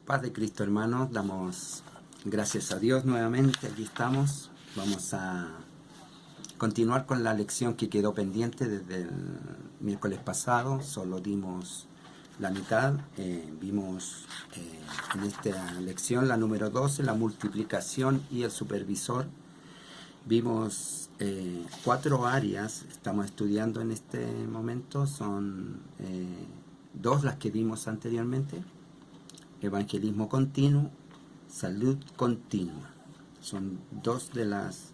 Paz de Cristo, hermanos. Damos gracias a Dios nuevamente. Aquí estamos. Vamos a continuar con la lección que quedó pendiente desde el miércoles pasado. Solo dimos la mitad. Vimos en esta lección la número 12, la multiplicación y el supervisor. Vimos 4 áreas. Estamos estudiando en este momento. Son 2 las que vimos anteriormente. Evangelismo continuo, salud continua. Son 2 de las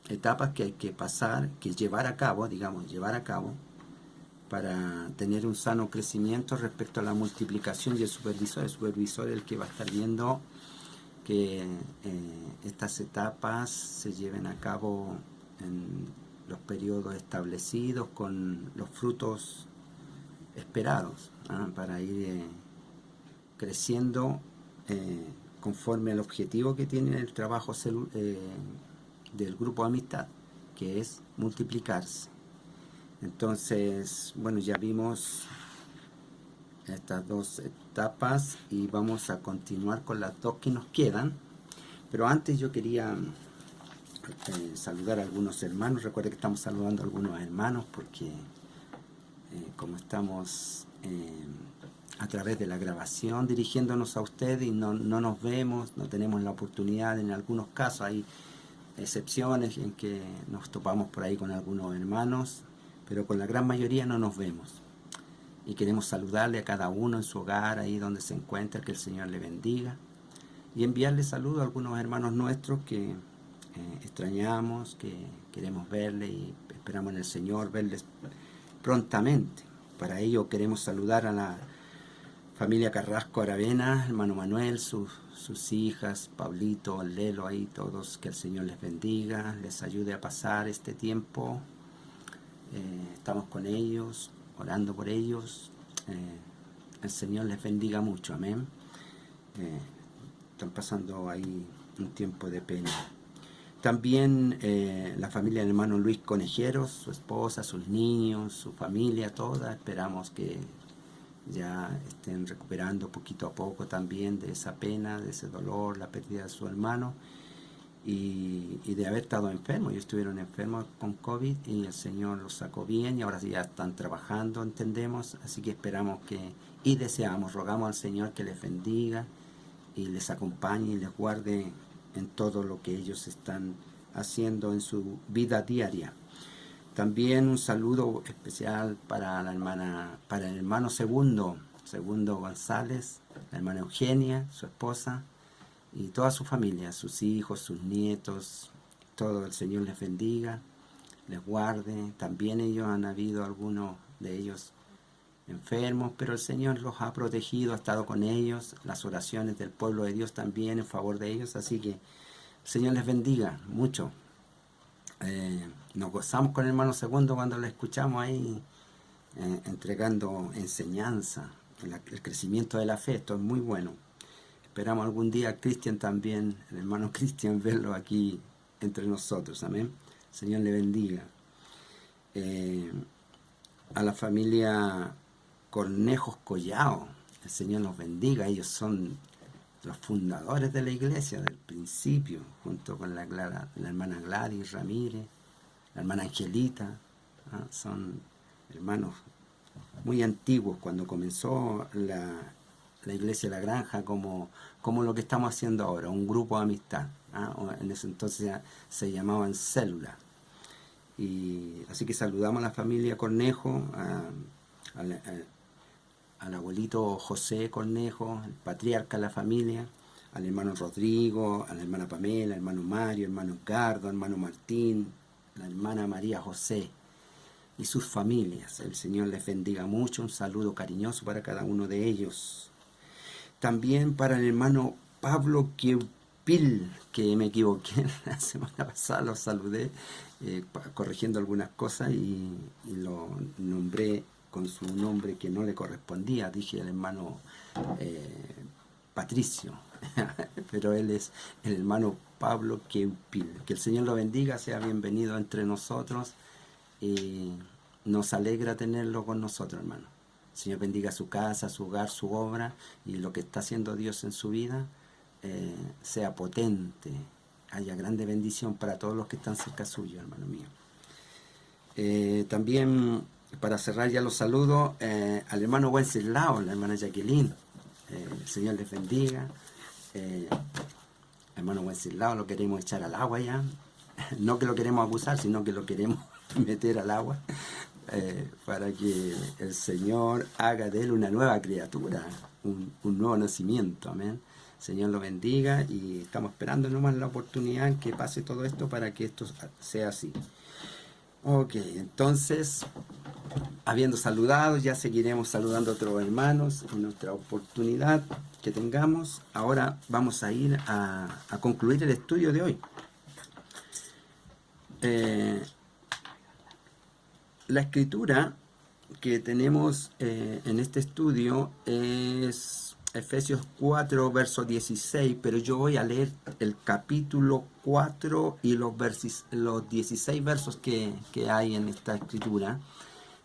etapas que hay que pasar, que llevar a cabo, para tener un sano crecimiento respecto a la multiplicación y el supervisor. El supervisor es el que va a estar viendo que estas etapas se lleven a cabo en los periodos establecidos con los frutos esperados, para ir creciendo conforme al objetivo que tiene el trabajo del grupo de amistad, que es multiplicarse. Entonces, bueno, ya vimos estas 2 etapas y vamos a continuar con las 2 que nos quedan. Pero antes yo quería saludar a algunos hermanos. Recuerden que estamos saludando a algunos hermanos porque como estamos a través de la grabación dirigiéndonos a ustedes y no nos vemos, no tenemos la oportunidad. En algunos casos hay excepciones en que nos topamos por ahí con algunos hermanos, pero con la gran mayoría no nos vemos. Y queremos saludarle a cada uno en su hogar, ahí donde se encuentra, que el Señor le bendiga. Y enviarle saludos a algunos hermanos nuestros que extrañamos, que queremos verle y esperamos en el Señor verles prontamente. Para ello queremos saludar a la familia Carrasco Aravena, hermano Manuel, sus hijas, Pablito, Lelo, ahí todos, que el Señor les bendiga, les ayude a pasar este tiempo. Estamos con ellos, orando por ellos. El Señor les bendiga mucho, amén. Están pasando ahí un tiempo de pena. También la familia del hermano Luis Conejeros, su esposa, sus niños, su familia, toda. Esperamos que ya estén recuperando poquito a poco también de esa pena, de ese dolor, la pérdida de su hermano y de haber estado enfermos. Ellos estuvieron enfermos con COVID y el Señor los sacó bien y ahora ya están trabajando, entendemos. Así que esperamos y deseamos, rogamos al Señor que les bendiga y les acompañe y les guarde en todo lo que ellos están haciendo en su vida diaria. También un saludo especial para el hermano Segundo González, la hermana Eugenia, su esposa, y toda su familia, sus hijos, sus nietos, todo. El Señor les bendiga, les guarde. También ellos han habido algunos de ellos enfermos, pero el Señor los ha protegido, ha estado con ellos, las oraciones del pueblo de Dios también en favor de ellos, así que el Señor les bendiga mucho. Nos gozamos con el hermano Segundo cuando lo escuchamos ahí entregando enseñanza, el crecimiento de la fe. Esto es muy bueno. Esperamos algún día Cristian también, el hermano Cristian, verlo aquí entre nosotros, amén. El Señor le bendiga. A la familia Cornejos Collao, el Señor los bendiga. Ellos son los fundadores de la iglesia del principio, junto con la hermana Gladys Ramírez, la hermana Angelita. Son hermanos muy antiguos cuando comenzó la iglesia de la granja, como lo que estamos haciendo ahora, un grupo de amistad. En ese entonces se llamaban células. Y así que saludamos a la familia Cornejo, al abuelito José Cornejo, el patriarca de la familia, al hermano Rodrigo, a la hermana Pamela, al hermano Mario, hermano Edgardo, hermano Martín, la hermana María José y sus familias. El Señor les bendiga mucho. Un saludo cariñoso para cada uno de ellos. También para el hermano Pablo Queupil, que me equivoqué la semana pasada, lo saludé corrigiendo algunas cosas y lo nombré con su nombre que no le correspondía. Dije el hermano Patricio, pero él es el hermano Pablo Queupil. Que el Señor lo bendiga, sea bienvenido entre nosotros y nos alegra tenerlo con nosotros, hermano. El Señor bendiga su casa, su hogar, su obra, y lo que está haciendo Dios en su vida sea potente, haya grande bendición para todos los que están cerca suyo, hermano mío. También, para cerrar ya los saludos, al hermano Wenceslao, la hermana Jacqueline, el Señor les bendiga. Hermano Wenceslao, lo queremos echar al agua ya, no que lo queremos abusar, sino que lo queremos meter al agua, para que el Señor haga de él una nueva criatura, un nuevo nacimiento, amén. El Señor lo bendiga, y estamos esperando nomás la oportunidad en que pase todo esto para que esto sea así. Ok, entonces, habiendo saludado, ya seguiremos saludando a otros hermanos en nuestra oportunidad que tengamos. Ahora vamos a ir a concluir el estudio de hoy. La escritura que tenemos en este estudio es Efesios 4, verso 16, pero yo voy a leer el capítulo 4 y los 16 versos que hay en esta escritura,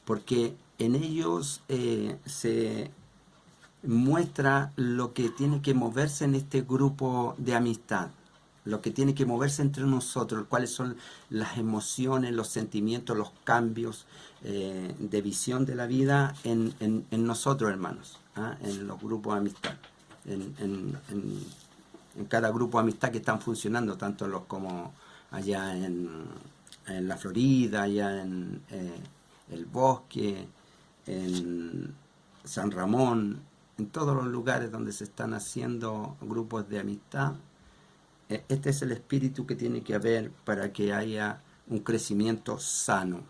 porque en ellos se muestra lo que tiene que moverse en este grupo de amistad, lo que tiene que moverse entre nosotros, cuáles son las emociones, los sentimientos, los cambios de visión de la vida en nosotros, hermanos, en los grupos de amistad, en cada grupo de amistad que están funcionando, tanto los como allá en la Florida, allá en el Bosque, en San Ramón, en todos los lugares donde se están haciendo grupos de amistad. Este es el espíritu que tiene que haber para que haya un crecimiento sano.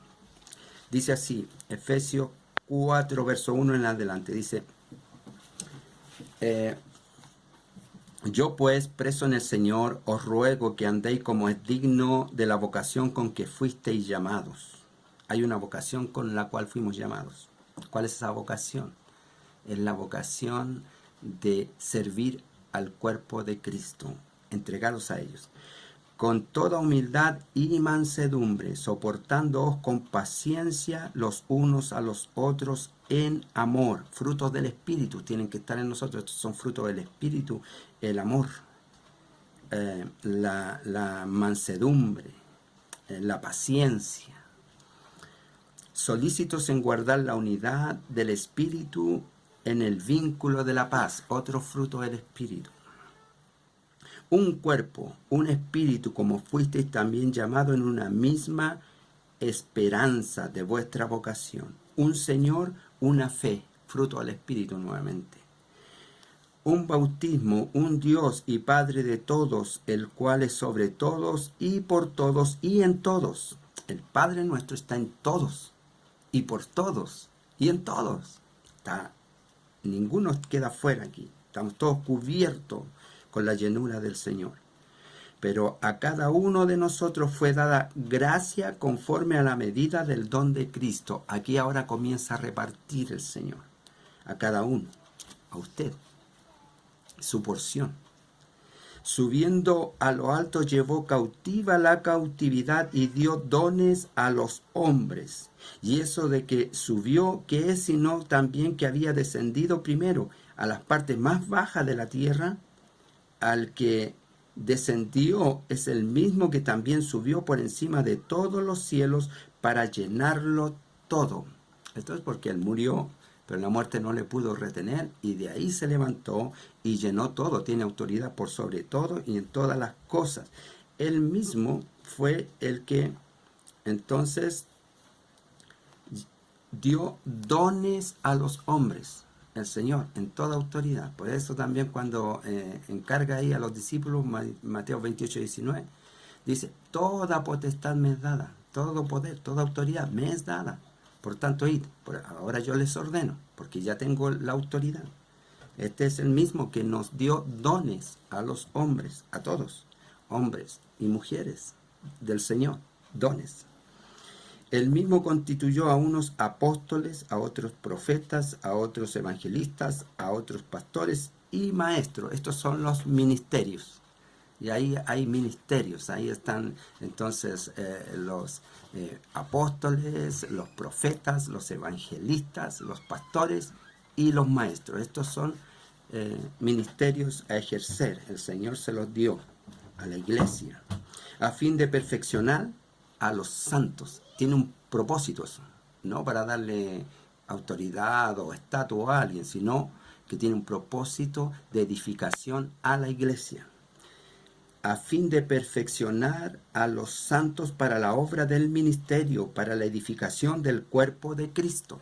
Dice así, Efesios 4, verso 1 en adelante, dice: yo pues, preso en el Señor, os ruego que andéis como es digno de la vocación con que fuisteis llamados. Hay una vocación con la cual fuimos llamados. ¿Cuál es esa vocación? Es la vocación de servir al cuerpo de Cristo, entregados a ellos, con toda humildad y mansedumbre, soportándoos con paciencia los unos a los otros en amor. Frutos del Espíritu tienen que estar en nosotros. Estos son frutos del Espíritu: el amor, la mansedumbre, la paciencia. Solícitos en guardar la unidad del Espíritu en el vínculo de la paz. Otro fruto del Espíritu. Un cuerpo, un espíritu, como fuisteis también llamados en una misma esperanza de vuestra vocación. Un Señor, una fe, fruto del Espíritu nuevamente. Un bautismo, un Dios y Padre de todos, el cual es sobre todos y por todos y en todos. El Padre nuestro está en todos y por todos y en todos. Ninguno queda fuera aquí. Estamos todos cubiertos con la llenura del Señor. Pero a cada uno de nosotros fue dada gracia conforme a la medida del don de Cristo. Aquí ahora comienza a repartir el Señor a cada uno, a usted, su porción. Subiendo a lo alto, llevó cautiva la cautividad y dio dones a los hombres. Y eso de que subió, ¿qué es sino también que había descendido primero a las partes más bajas de la tierra? Al que descendió es el mismo que también subió por encima de todos los cielos para llenarlo todo. Esto es porque él murió, pero la muerte no le pudo retener, y de ahí se levantó y llenó todo. Tiene autoridad por sobre todo y en todas las cosas. Él mismo fue el que entonces dio dones a los hombres. El Señor, en toda autoridad. Por eso también cuando encarga ahí a los discípulos, Mateo 28, 19, dice: toda potestad me es dada, todo poder, toda autoridad me es dada. Por tanto, id. Ahora yo les ordeno, porque ya tengo la autoridad. Este es el mismo que nos dio dones a los hombres, a todos, hombres y mujeres del Señor, dones. El mismo constituyó a unos apóstoles, a otros profetas, a otros evangelistas, a otros pastores y maestros. Estos son los ministerios. Y ahí hay ministerios, ahí están entonces los apóstoles, los profetas, los evangelistas, los pastores y los maestros. Estos son ministerios a ejercer. El Señor se los dio a la iglesia a fin de perfeccionar a los santos. Tiene un propósito eso, no para darle autoridad o estatus a alguien, sino que tiene un propósito de edificación a la iglesia, a fin de perfeccionar a los santos para la obra del ministerio, para la edificación del cuerpo de Cristo,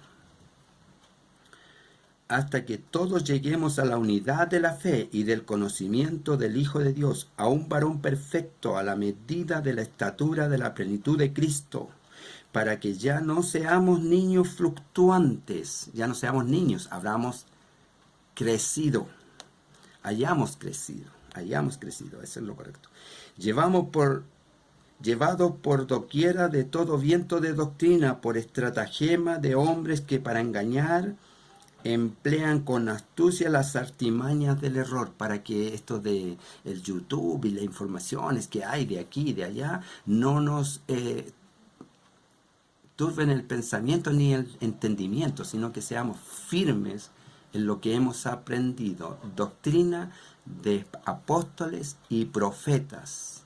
hasta que todos lleguemos a la unidad de la fe y del conocimiento del Hijo de Dios, a un varón perfecto, a la medida de la estatura de la plenitud de Cristo, para que ya no seamos niños fluctuantes, ya no seamos niños, hayamos crecido, eso es lo correcto. Llevados por doquiera de todo viento de doctrina, por estratagema de hombres que para engañar emplean con astucia las artimañas del error, para que esto de el YouTube y las informaciones que hay de aquí y de allá no nos turben el pensamiento ni el entendimiento, sino que seamos firmes en lo que hemos aprendido, doctrina de apóstoles y profetas.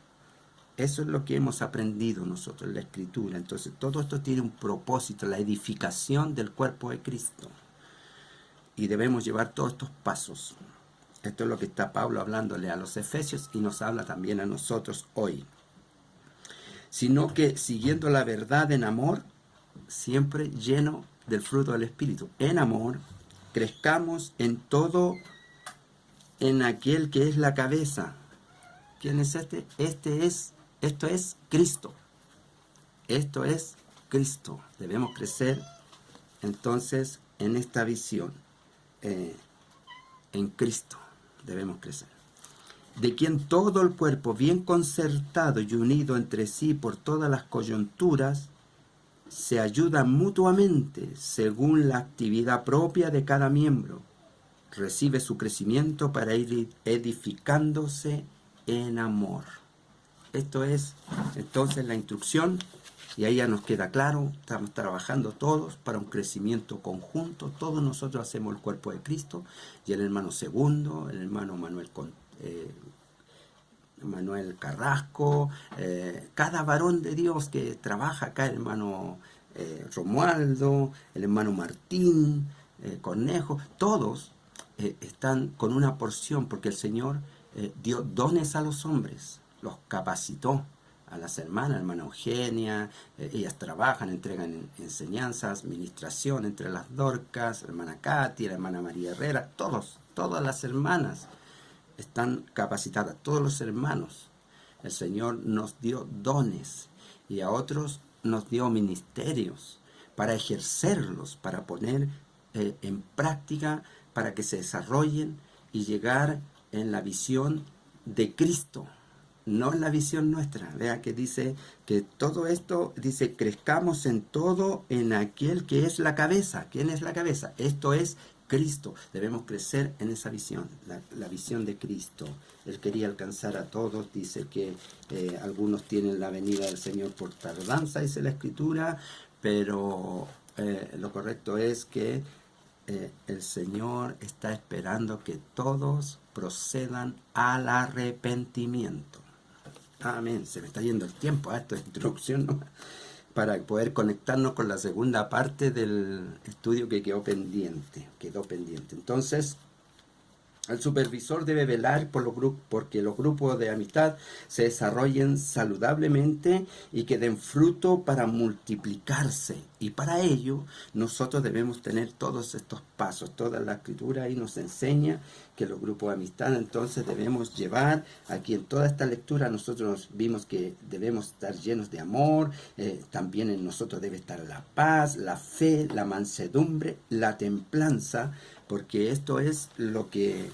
Eso es lo que hemos aprendido nosotros en la Escritura. Entonces todo esto tiene un propósito, la edificación del cuerpo de Cristo. Y debemos llevar todos estos pasos. Esto es lo que está Pablo hablándole a los efesios y nos habla también a nosotros hoy. Sino que siguiendo la verdad en amor, siempre lleno del fruto del Espíritu. En amor, crezcamos en todo en aquel que es la cabeza. ¿Quién es este? Esto es Cristo. Esto es Cristo. Debemos crecer entonces en esta visión. En Cristo debemos crecer, de quien todo el cuerpo, bien concertado y unido entre sí por todas las coyunturas, se ayuda mutuamente según la actividad propia de cada miembro, recibe su crecimiento para ir edificándose en amor. Esto es entonces la instrucción. Y ahí ya nos queda claro, estamos trabajando todos para un crecimiento conjunto. Todos nosotros hacemos el cuerpo de Cristo. Y el hermano Segundo, el hermano Manuel Carrasco, cada varón de Dios que trabaja acá, el hermano Romualdo, el hermano Martín, Cornejo, todos están con una porción, porque el Señor dio dones a los hombres, los capacitó. A las hermanas, hermana Eugenia, ellas trabajan, entregan enseñanzas, ministración entre las Dorcas, hermana Katy, la hermana María Herrera, todas las hermanas están capacitadas, todos los hermanos. El Señor nos dio dones y a otros nos dio ministerios para ejercerlos, para poner en práctica, para que se desarrollen y llegar en la visión de Cristo. No en la visión nuestra. Vea que dice que todo esto, dice, crezcamos en todo en aquel que es la cabeza. ¿Quién es la cabeza? Esto es Cristo. Debemos crecer en esa visión, la visión de Cristo. Él quería alcanzar a todos. Dice que algunos tienen la venida del Señor por tardanza, dice la Escritura, pero lo correcto es que el Señor está esperando que todos procedan al arrepentimiento. Amén. Se me está yendo el tiempo. Esto es introducción, ¿no? Para poder conectarnos con la segunda parte del estudio que quedó pendiente. Entonces, el supervisor debe velar porque los grupos de amistad se desarrollen saludablemente y que den fruto para multiplicarse. Y para ello, nosotros debemos tener todos estos pasos. Toda la Escritura ahí nos enseña que los grupos de amistad entonces debemos llevar. Aquí en toda esta lectura nosotros vimos que debemos estar llenos de amor. También en nosotros debe estar la paz, la fe, la mansedumbre, la templanza, porque esto es lo que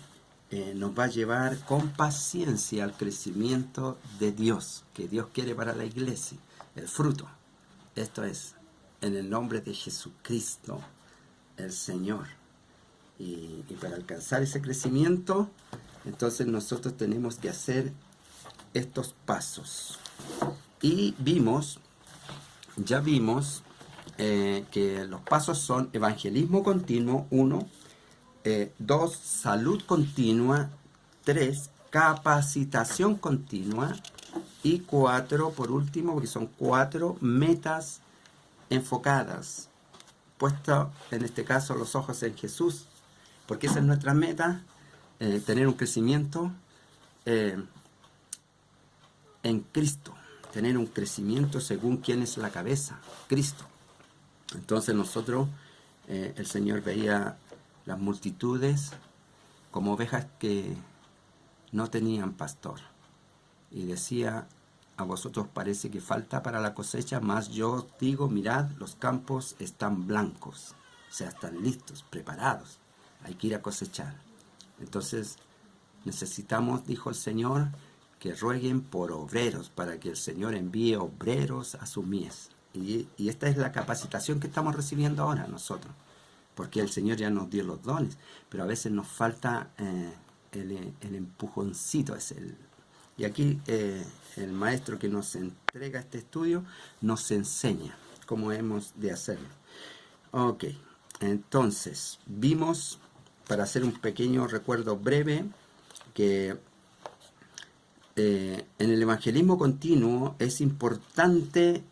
nos va a llevar con paciencia al crecimiento de Dios, que Dios quiere para la iglesia, el fruto. Esto es, en el nombre de Jesucristo, el Señor. Y para alcanzar ese crecimiento, entonces nosotros tenemos que hacer estos pasos. Y ya vimos que los pasos son evangelismo continuo, 1, 2, salud continua, 3, capacitación continua, y 4, por último, porque son 4 metas enfocadas, puesto en este caso los ojos en Jesús, porque esa es nuestra meta, tener un crecimiento en Cristo, tener un crecimiento según quién es la cabeza, Cristo. Entonces nosotros, el Señor veía las multitudes como ovejas que no tenían pastor, y decía: a vosotros parece que falta para la cosecha, mas yo os digo, mirad, los campos están blancos, o sea, están listos, preparados, hay que ir a cosechar. Entonces necesitamos, dijo el Señor, que rueguen por obreros, para que el Señor envíe obreros a su mies. Y esta es la capacitación que estamos recibiendo ahora nosotros, porque el Señor ya nos dio los dones, pero a veces nos falta el empujoncito. Y aquí el maestro que nos entrega este estudio nos enseña cómo hemos de hacerlo. Ok, entonces vimos, para hacer un pequeño recuerdo breve, que en el evangelismo continuo es importante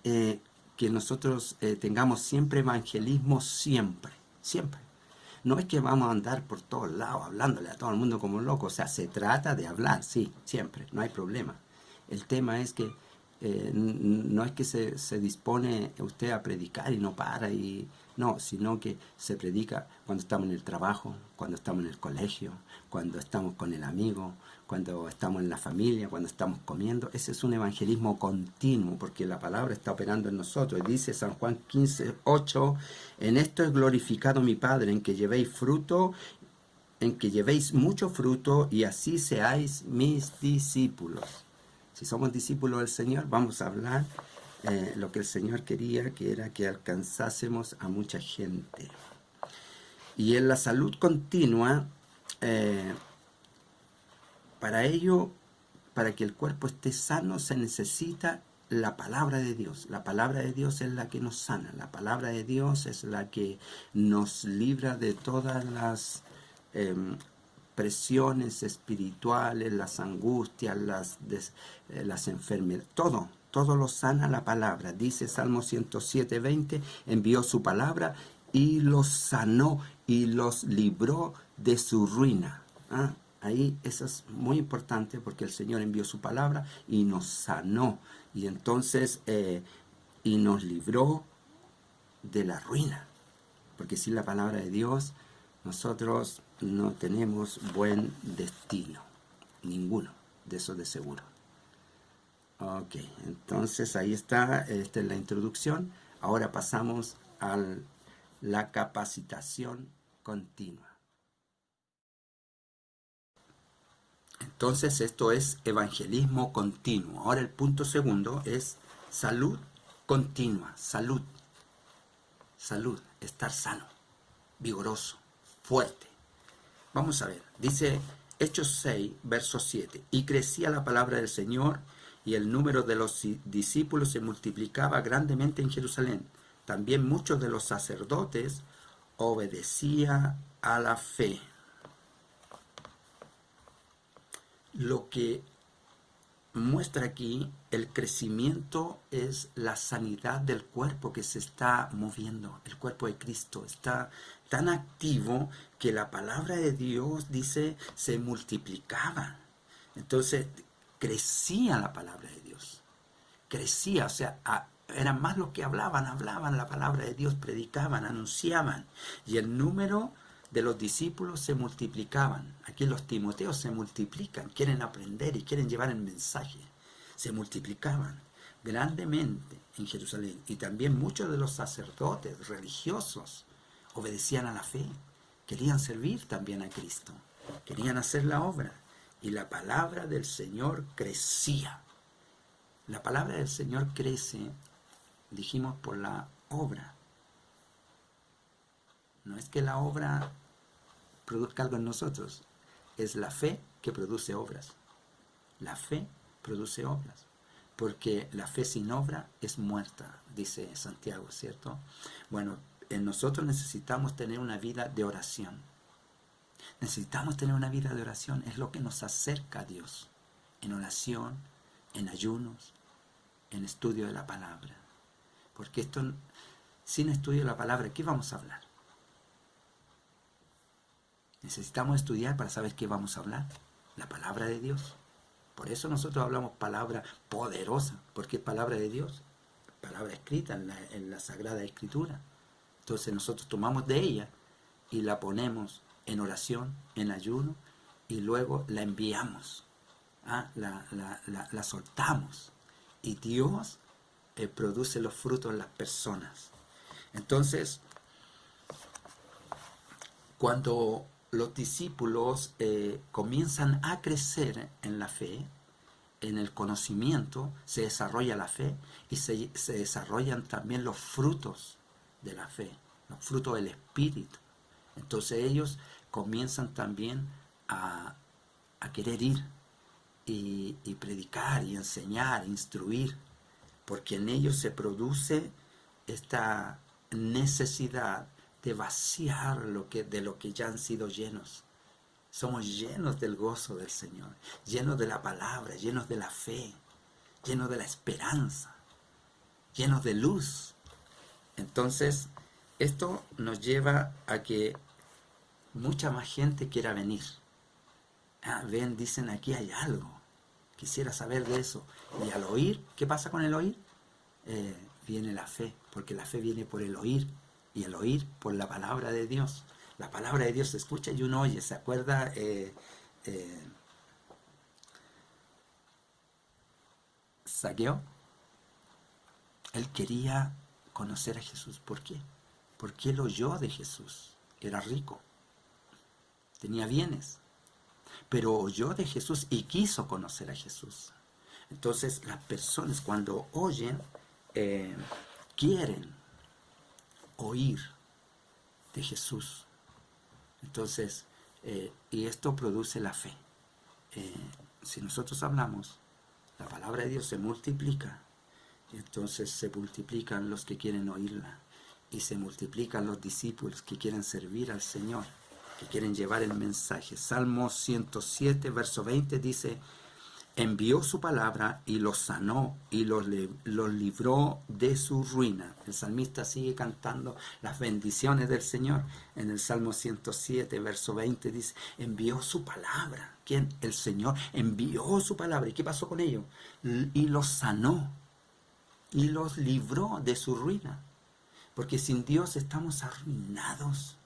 que nosotros tengamos siempre evangelismo, siempre. No es que vamos a andar por todos lados hablándole a todo el mundo como locos, o sea, se trata de hablar, sí, siempre, no hay problema. El tema es que no es que se dispone usted a predicar y no para, no, sino que se predica cuando estamos en el trabajo, cuando estamos en el colegio, cuando estamos con el amigo, cuando estamos en la familia, cuando estamos comiendo. Ese es un evangelismo continuo, porque la palabra está operando en nosotros. Y dice San Juan 15:8, en esto es glorificado mi Padre, en que llevéis fruto, en que llevéis mucho fruto, y así seáis mis discípulos. Si somos discípulos del Señor, vamos a hablar lo que el Señor quería, que era que alcanzásemos a mucha gente. Y en la salud continua, para ello, para que el cuerpo esté sano, se necesita la palabra de Dios. La palabra de Dios es la que nos sana. La palabra de Dios es la que nos libra de todas las presiones espirituales, las angustias, las enfermedades, todo lo sana la palabra. Dice Salmo 107:20, envió su palabra y los sanó y los libró de su ruina. Ahí eso es muy importante, porque el Señor envió su palabra y nos sanó, y entonces y nos libró de la ruina, porque sin la palabra de Dios nosotros no tenemos buen destino, ninguno de esos de seguro. Ok, entonces ahí está, esta es la introducción. Ahora pasamos a la capacitación continua. Entonces esto es evangelismo continuo. Ahora el punto segundo es salud continua. Salud, estar sano, vigoroso, fuerte. Vamos a ver, dice Hechos 6, verso 7. Y crecía la palabra del Señor, y el número de los discípulos se multiplicaba grandemente en Jerusalén. También muchos de los sacerdotes obedecían a la fe. Lo que muestra aquí el crecimiento es la sanidad del cuerpo que se está moviendo. El cuerpo de Cristo está tan activo que la palabra de Dios dice se multiplicaba. Entonces crecía la palabra de Dios. Crecía, o sea, eran más los que hablaban la palabra de Dios, predicaban, anunciaban. Y el número de los discípulos se multiplicaban. Aquí los Timoteos se multiplican, quieren aprender y quieren llevar el mensaje. Se multiplicaban grandemente en Jerusalén. Y también muchos de los sacerdotes religiosos obedecían a la fe. Querían servir también a Cristo. Querían hacer la obra. Y la palabra del Señor crecía. La palabra del Señor crece, dijimos, por la obra. No es que la obra produzca algo en nosotros, es la fe que produce obras. La fe produce obras. Porque la fe sin obra es muerta, dice Santiago, ¿cierto? Bueno, nosotros necesitamos tener una vida de oración. Necesitamos tener una vida de oración, es lo que nos acerca a Dios. En oración, en ayunos, en estudio de la palabra. Porque esto, sin estudio de la palabra, ¿qué vamos a hablar? Necesitamos estudiar para saber qué vamos a hablar. La palabra de Dios. Por eso nosotros hablamos palabra poderosa, porque es palabra de Dios, palabra escrita en la Sagrada Escritura. Entonces nosotros tomamos de ella y la ponemos en oración, en ayuno, y luego la enviamos, la soltamos. Y Dios produce los frutos en las personas. Entonces, cuando los discípulos comienzan a crecer en la fe, en el conocimiento, se desarrolla la fe y se desarrollan también los frutos de la fe, los frutos del Espíritu. Entonces ellos comienzan también a querer ir y predicar y enseñar, instruir, porque en ellos se produce esta necesidad de vaciar de lo que ya han sido llenos. Somos llenos del gozo del Señor, llenos de la palabra, llenos de la fe, llenos de la esperanza, llenos de luz. Entonces, esto nos lleva a que mucha más gente quiera venir. Ven, dicen, aquí hay algo. Quisiera saber de eso. Y al oír, ¿qué pasa con el oír? Viene la fe, porque la fe viene por el oír, y el oír por la palabra de Dios. La palabra de Dios se escucha y uno oye. ¿Se acuerda? Zaqueo, él quería conocer a Jesús. ¿Por qué? Porque él oyó de Jesús. Era rico, tenía bienes, pero oyó de Jesús y quiso conocer a Jesús. Entonces las personas cuando oyen, quieren oír de Jesús. Entonces, y esto produce la fe. Si nosotros hablamos, la palabra de Dios se multiplica, y entonces se multiplican los que quieren oírla, y se multiplican los discípulos que quieren servir al Señor, que quieren llevar el mensaje. Salmo 107, verso 20 dice: envió su palabra y los sanó y los libró de su ruina. El salmista sigue cantando las bendiciones del Señor. En el Salmo 107, verso 20 dice: envió su palabra. ¿Quién? El Señor envió su palabra. ¿Y qué pasó con ellos? Y los sanó y los libró de su ruina. Porque sin Dios estamos arruinados.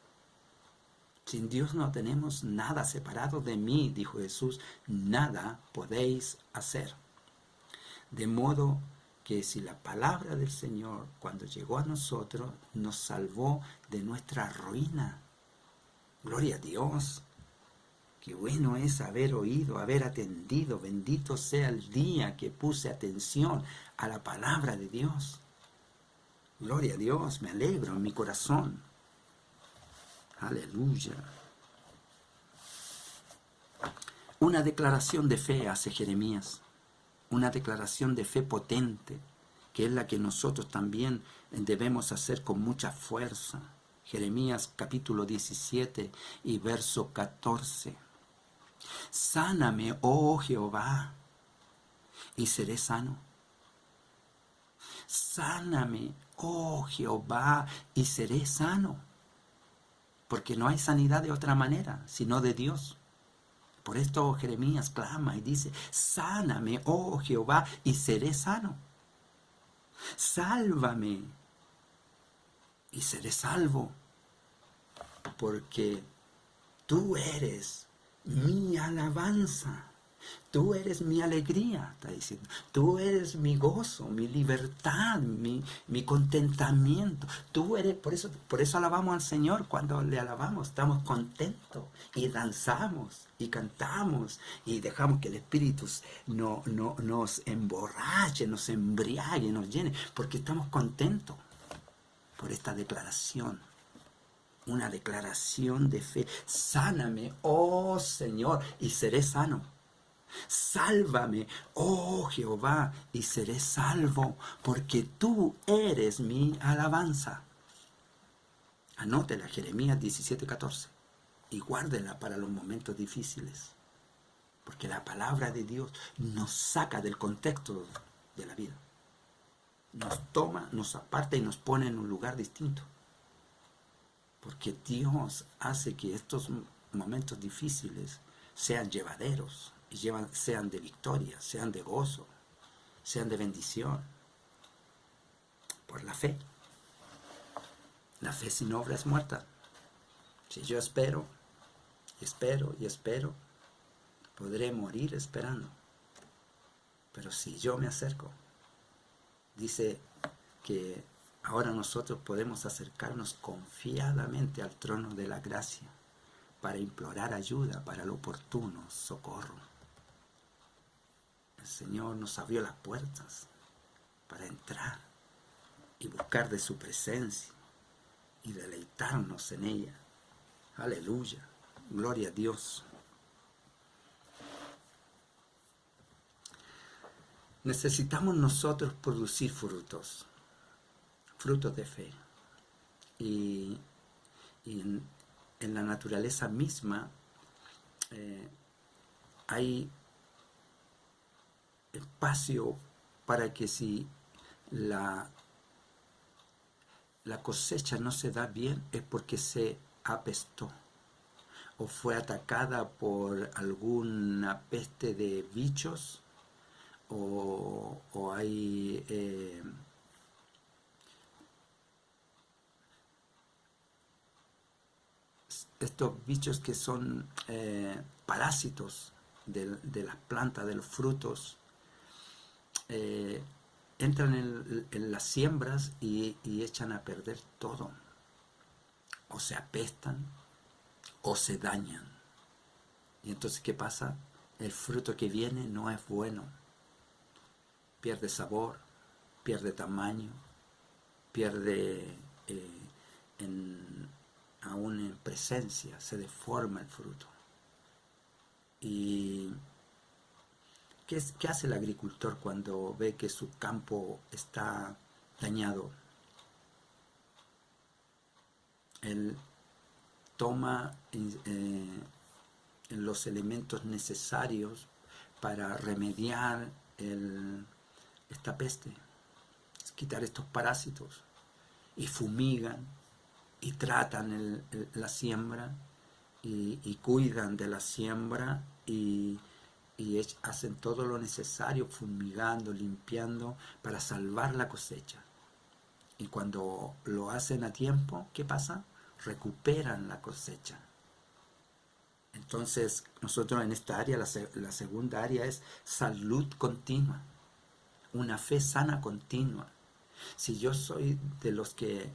Sin Dios no tenemos nada. Separado de mí, dijo Jesús, nada podéis hacer. De modo que si la palabra del Señor, cuando llegó a nosotros, nos salvó de nuestra ruina. Gloria a Dios. Qué bueno es haber oído, haber atendido. Bendito sea el día que puse atención a la palabra de Dios. Gloria a Dios, me alegro en mi corazón. Aleluya. Una declaración de fe hace Jeremías. Una declaración de fe potente, que es la que nosotros también debemos hacer con mucha fuerza. Jeremías capítulo 17 y verso 14. Sáname, oh Jehová, y seré sano. Sáname, oh Jehová, y seré sano. Porque no hay sanidad de otra manera, sino de Dios. Por esto Jeremías clama y dice: sáname, oh Jehová, y seré sano. Sálvame, y seré salvo. Porque tú eres mi alabanza. Tú eres mi alegría, está diciendo. Tú eres mi gozo, mi libertad, mi contentamiento. Tú eres, por eso alabamos al Señor. Cuando le alabamos, estamos contentos y danzamos y cantamos y dejamos que el Espíritu nos emborrache, nos embriague, nos llene, porque estamos contentos por esta declaración. Una declaración de fe. Sáname, oh Señor, y seré sano. Sálvame, oh Jehová, y seré salvo, porque tú eres mi alabanza. Anótela, Jeremías 17:14, y guárdela para los momentos difíciles, porque la palabra de Dios nos saca del contexto de la vida. Nos toma, nos aparta y nos pone en un lugar distinto. Porque Dios hace que estos momentos difíciles sean llevaderos y sean de victoria, sean de gozo, sean de bendición. Por la fe. La fe sin obra es muerta. Si yo espero, y espero, y espero, podré morir esperando. Pero si yo me acerco, dice que ahora nosotros podemos acercarnos confiadamente al trono de la gracia para implorar ayuda para el oportuno socorro. El Señor nos abrió las puertas para entrar y buscar de su presencia y deleitarnos en ella. Aleluya, gloria a Dios. Necesitamos nosotros producir frutos de fe. Y en la naturaleza misma hay espacio para que si la cosecha no se da bien es porque se apestó o fue atacada por alguna peste de bichos o hay estos bichos que son parásitos de las plantas, de los frutos, entran en las siembras y echan a perder todo. O se apestan o se dañan. Y entonces, ¿qué pasa? El fruto que viene no es bueno. Pierde sabor, pierde tamaño, pierde aún en presencia, se deforma el fruto. ¿Y qué hace el agricultor cuando ve que su campo está dañado? Él toma los elementos necesarios para remediar esta peste, quitar estos parásitos, y fumigan y tratan la siembra y cuidan de la siembra y hacen todo lo necesario, fumigando, limpiando, para salvar la cosecha. Y cuando lo hacen a tiempo, ¿qué pasa? Recuperan la cosecha. Entonces, nosotros en esta área, la segunda área es salud continua, una fe sana continua. Si yo soy de los que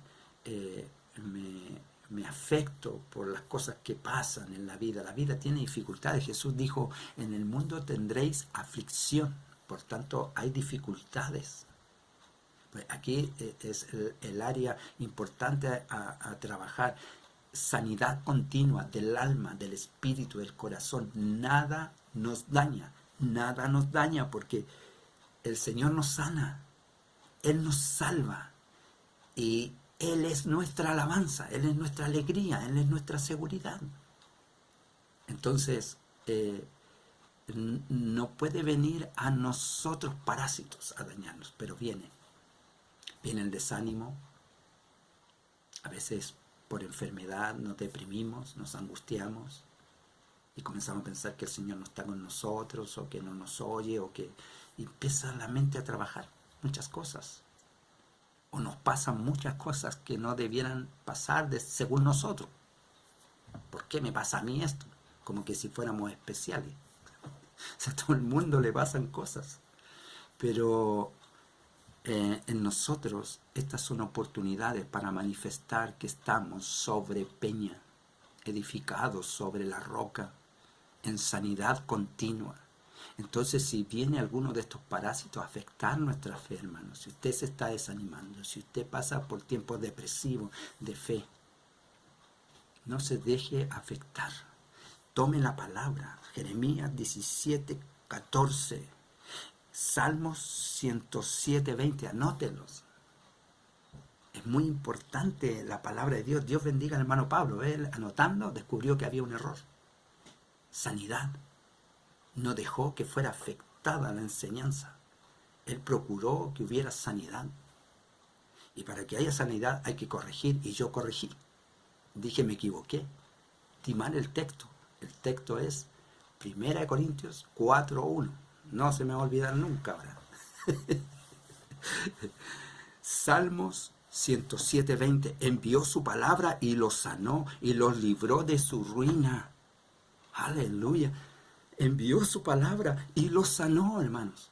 me afecto por las cosas que pasan en la vida tiene dificultades. Jesús dijo, en el mundo tendréis aflicción, por tanto hay dificultades. Pues aquí es el área importante a trabajar. Sanidad continua del alma, del espíritu, del corazón. Nada nos daña porque el Señor nos sana, Él nos salva y Él es nuestra alabanza, Él es nuestra alegría, Él es nuestra seguridad. Entonces, no puede venir a nosotros parásitos a dañarnos, pero viene el desánimo, a veces por enfermedad nos deprimimos, nos angustiamos y comenzamos a pensar que el Señor no está con nosotros o que no nos oye y empieza la mente a trabajar muchas cosas. O nos pasan muchas cosas que no debieran pasar según nosotros. ¿Por qué me pasa a mí esto? Como que si fuéramos especiales. O sea, a todo el mundo le pasan cosas. Pero en nosotros estas son oportunidades para manifestar que estamos sobre peña, edificados sobre la roca, en sanidad continua. Entonces, si viene alguno de estos parásitos a afectar nuestra fe, hermanos, si usted se está desanimando, si usted pasa por tiempos depresivos de fe, no se deje afectar. Tome la palabra, Jeremías 17, 14. Salmos 107:20, anótelos. Es muy importante la palabra de Dios. Dios bendiga al hermano Pablo. Él, anotando, descubrió que había un error. Sanidad. No dejó que fuera afectada la enseñanza. Él procuró que hubiera sanidad. Y para que haya sanidad hay que corregir. Y yo corregí. Dije, me equivoqué. Di mal el texto. El texto es 1 Corintios 4:1. No se me va a olvidar nunca ahora. Salmos 107:20. Envió su palabra y los sanó y los libró de su ruina. Aleluya. Envió su palabra y los sanó, hermanos.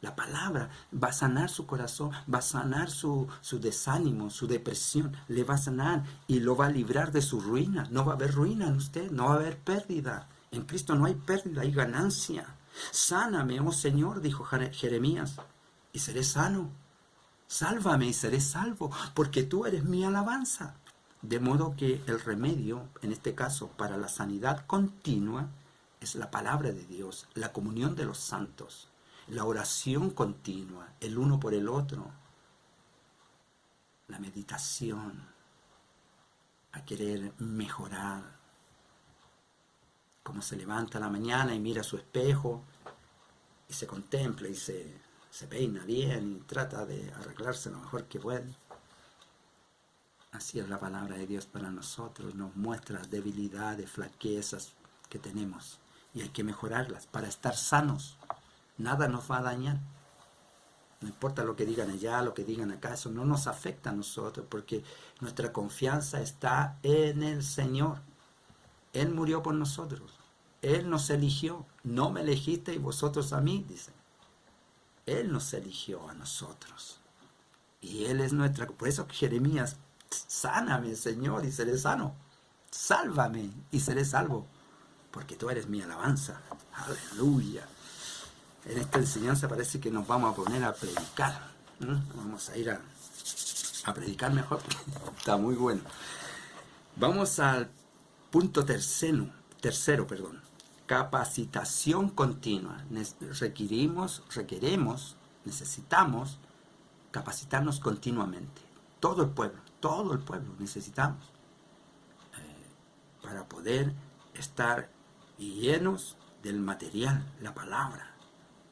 La palabra va a sanar su corazón, va a sanar su desánimo, su depresión, le va a sanar y lo va a librar de su ruina. No va a haber ruina en usted, no va a haber pérdida. En Cristo no hay pérdida, hay ganancia. Sáname, oh Señor, dijo Jeremías, y seré sano. Sálvame y seré salvo, porque tú eres mi alabanza. De modo que el remedio, en este caso, para la sanidad continua, es la palabra de Dios, la comunión de los santos, la oración continua, el uno por el otro, la meditación, a querer mejorar. Como se levanta a la mañana y mira su espejo y se contempla y se peina bien y trata de arreglarse lo mejor que puede. Así es la palabra de Dios para nosotros, nos muestra debilidades, flaquezas que tenemos y hay que mejorarlas para estar sanos. Nada nos va a dañar. No importa lo que digan allá, lo que digan acá, eso no nos afecta a nosotros porque nuestra confianza está en el Señor. Él murió por nosotros. Él nos eligió. No me elegiste y vosotros a mí, dice. Él nos eligió a nosotros. Y Él es nuestra... Por eso Jeremías, sáname, Señor, y seré sano. Sálvame y seré salvo. Porque tú eres mi alabanza. Aleluya. En esta enseñanza parece que nos vamos a poner a predicar. Vamos a ir a predicar mejor. Está muy bueno. Vamos al punto tercero. Capacitación continua. Necesitamos capacitarnos continuamente. Todo el pueblo necesitamos para poder estar llenos del material, la palabra,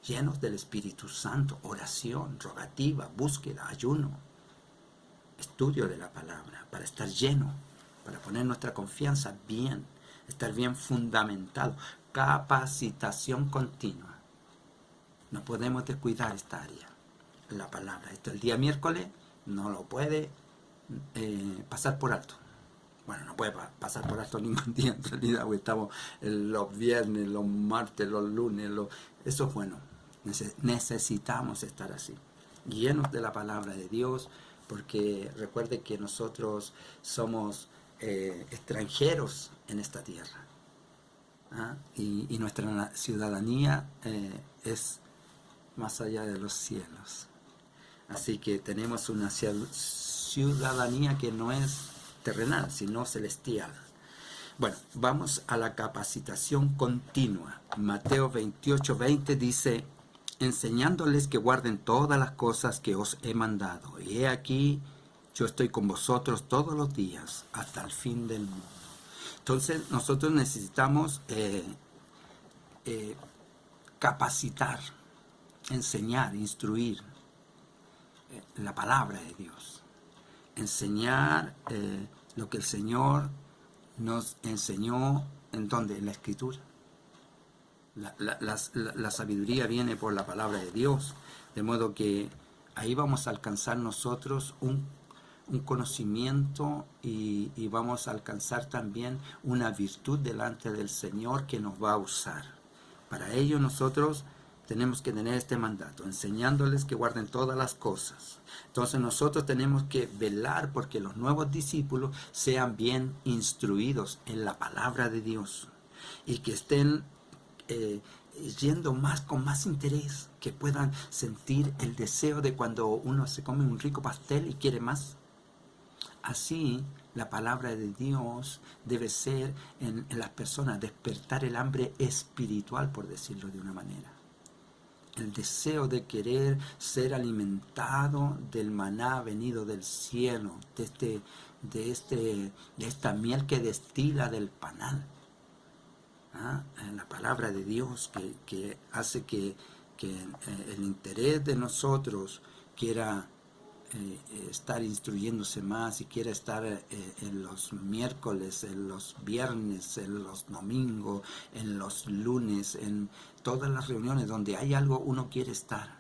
llenos del Espíritu Santo, oración, rogativa, búsqueda, ayuno, estudio de la palabra, para estar lleno, para poner nuestra confianza bien, estar bien fundamentado. Capacitación continua. No podemos descuidar esta área, la palabra. Esto el día miércoles no lo puede pasar por alto. Bueno, no puede pasar por alto ningún día en realidad, porque estamos los viernes, los martes, los lunes, eso es bueno. Necesitamos estar así, llenos de la palabra de Dios, porque recuerde que nosotros somos extranjeros en esta tierra. Y nuestra ciudadanía es más allá de los cielos. Así que tenemos una ciudadanía que no es terrenal, sino celestial. Bueno, vamos a la capacitación continua. Mateo 28:20 dice, enseñándoles que guarden todas las cosas que os he mandado. Y he aquí, yo estoy con vosotros todos los días, hasta el fin del mundo. Entonces, nosotros necesitamos capacitar, enseñar, instruir la palabra de Dios. Enseñar lo que el Señor nos enseñó, ¿en dónde? En la Escritura. La sabiduría viene por la palabra de Dios, de modo que ahí vamos a alcanzar nosotros un conocimiento y vamos a alcanzar también una virtud delante del Señor que nos va a usar. Para ello nosotros tenemos que tener este mandato, enseñándoles que guarden todas las cosas. Entonces nosotros tenemos que velar porque los nuevos discípulos sean bien instruidos en la palabra de Dios y que estén yendo con más interés, que puedan sentir el deseo de cuando uno se come un rico pastel y quiere más. Así, la palabra de Dios debe ser en las personas, despertar el hambre espiritual, por decirlo de una manera. el deseo de querer ser alimentado del maná venido del cielo, de esta miel que destila del panal. ¿Ah? La palabra de Dios que hace que el interés de nosotros quiera estar instruyéndose más y quiera estar en los miércoles, en los viernes, en los domingos, en los lunes, en todas las reuniones donde hay algo, uno quiere estar.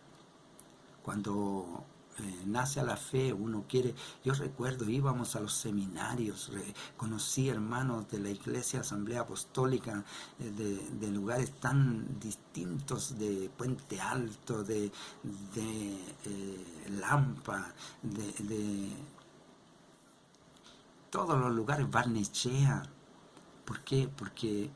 Cuando nace a la fe, uno quiere. Yo recuerdo, íbamos a los seminarios, conocí hermanos de la Iglesia Asamblea Apostólica, de lugares tan distintos, de Puente Alto, de Lampa, de todos los lugares, Barnechea. ¿Por qué? Porque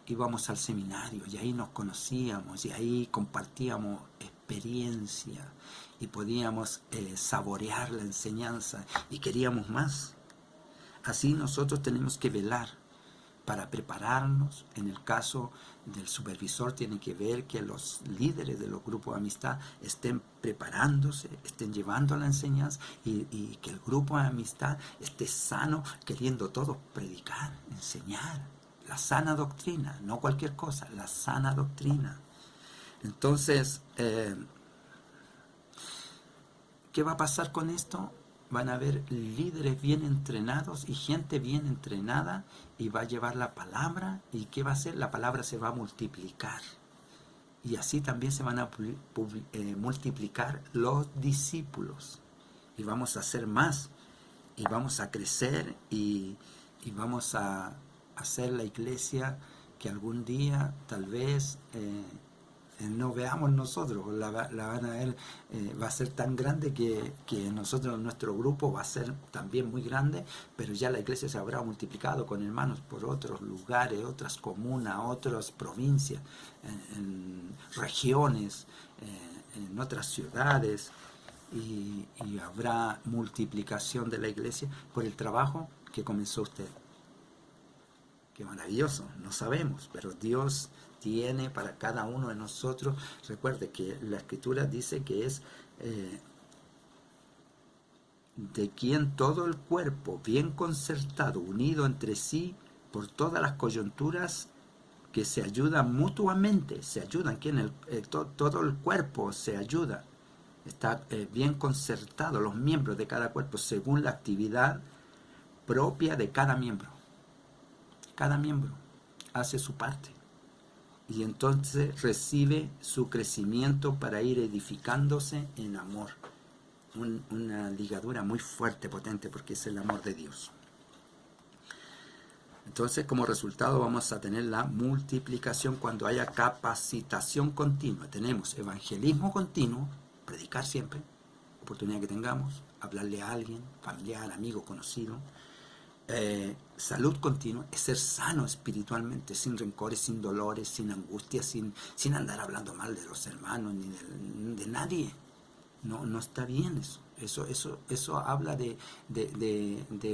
íbamos al seminario y ahí nos conocíamos y ahí compartíamos experiencia y podíamos saborear la enseñanza y queríamos más. Así nosotros tenemos que velar para prepararnos. En el caso del supervisor tiene que ver que los líderes de los grupos de amistad estén preparándose, estén llevando la enseñanza y que el grupo de amistad esté sano, queriendo todos predicar, enseñar. La sana doctrina, no cualquier cosa, la sana doctrina. Entonces, ¿qué va a pasar con esto? Van a haber líderes bien entrenados y gente bien entrenada y va a llevar la palabra. ¿Y qué va a hacer? La palabra se va a multiplicar. Y así también se van a multiplicar los discípulos. Y vamos a hacer más. Y vamos a crecer y vamos a hacer la iglesia que algún día tal vez no veamos nosotros, la van a ver, va a ser tan grande que nosotros, nuestro grupo va a ser también muy grande, pero ya la iglesia se habrá multiplicado con hermanos por otros lugares, otras comunas, otras provincias, en regiones, en otras ciudades, y habrá multiplicación de la iglesia por el trabajo que comenzó usted. Qué maravilloso, no sabemos, pero Dios tiene para cada uno de nosotros. Recuerde que la Escritura dice que es de quien todo el cuerpo, bien concertado, unido entre sí por todas las coyunturas, que se ayudan mutuamente, se ayudan, que todo el cuerpo se ayuda, está bien concertado, los miembros de cada cuerpo, según la actividad propia de cada miembro. Cada miembro hace su parte y entonces recibe su crecimiento para ir edificándose en amor. Una ligadura muy fuerte, potente, porque es el amor de Dios. Entonces, como resultado vamos a tener la multiplicación cuando haya capacitación continua. Tenemos evangelismo continuo, predicar siempre, oportunidad que tengamos, hablarle a alguien, familiar, amigo, conocido. Salud continua es ser sano espiritualmente, sin rencores, sin dolores, sin angustias, sin andar hablando mal de los hermanos ni de nadie. No está bien eso. Eso habla de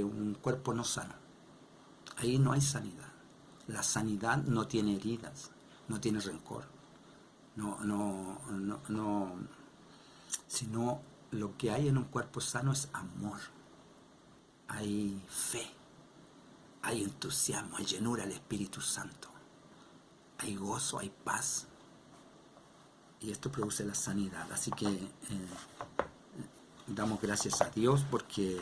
un cuerpo no sano. Ahí no hay sanidad. La sanidad no tiene heridas, no tiene rencor. No, sino lo que hay en un cuerpo sano es amor. Hay fe. Hay entusiasmo, hay llenura del Espíritu Santo, hay gozo, hay paz, y esto produce la sanidad. Así que damos gracias a Dios porque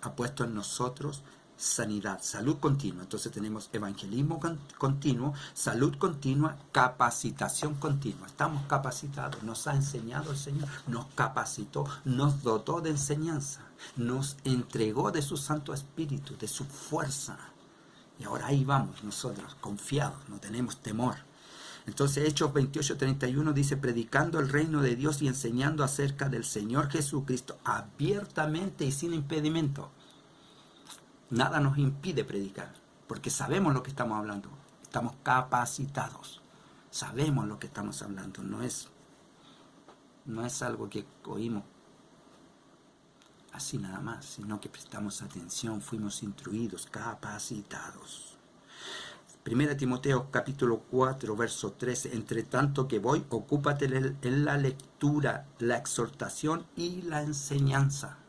ha puesto en nosotros sanidad, salud continua. Entonces tenemos evangelismo continuo, salud continua, capacitación continua. Estamos capacitados, nos ha enseñado el Señor, nos capacitó, nos dotó de enseñanza, nos entregó de su Santo Espíritu, de su fuerza. Y ahora ahí vamos nosotros, confiados, no tenemos temor. Entonces Hechos 28:31 dice, predicando el reino de Dios y enseñando acerca del Señor Jesucristo abiertamente y sin impedimento. Nada nos impide predicar, porque sabemos lo que estamos hablando, estamos capacitados, sabemos lo que estamos hablando, no es algo que oímos así nada más, sino que prestamos atención, fuimos instruidos, capacitados. Primera Timoteo capítulo 4, verso 13. Entre tanto que voy, ocúpate en la lectura, la exhortación y la enseñanza.